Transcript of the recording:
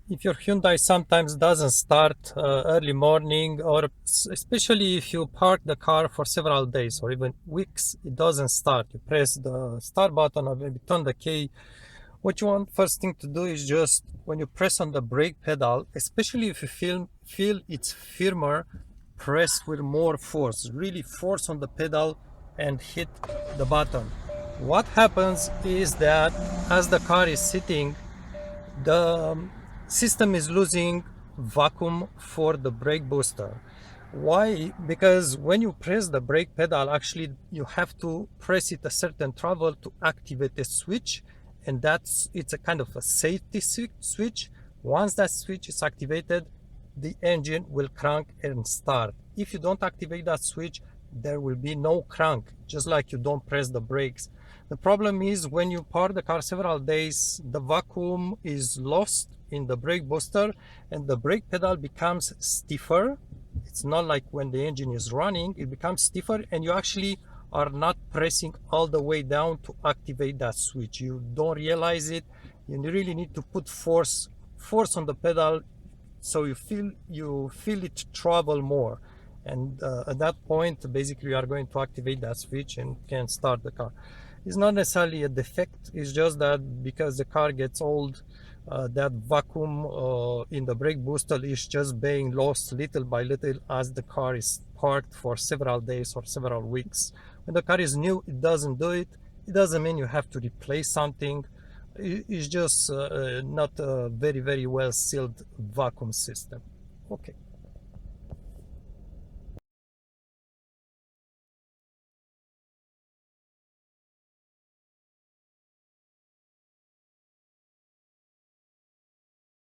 if your Hyundai sometimes doesn't start early morning, or especially if you park the car for several days or even weeks, it doesn't start. You press the start button or maybe turn the key. What you want first thing to do is just when you press on the brake pedal, especially if you feel it's firmer, press with more force. Really force on the pedal and hit the button. What happens is that as the car is sitting, the system is losing vacuum for the brake booster. Why? Because when you press the brake pedal, actually you have to press it a certain travel to activate a switch, and it's a kind of a safety switch. Once that switch is activated, the engine will crank and start. If you don't activate that switch, there will be no crank, just like you don't press the brakes. The problem is when you park the car several days, the vacuum is lost in the brake booster and the brake pedal becomes stiffer. It's not like when the engine is running, it becomes stiffer and you actually are not pressing all the way down to activate that switch. You don't realize it. You really need to put force on the pedal so you feel it travel more, and at that point basically you are going to activate that switch and can start the car. It's not necessarily a defect, it's just that because the car gets old, that vacuum in the brake booster is just being lost little by little as the car is parked for several days or several weeks. When the car is new, it doesn't do it. It doesn't mean you have to replace something. It's just not a very well sealed vacuum system. Okay.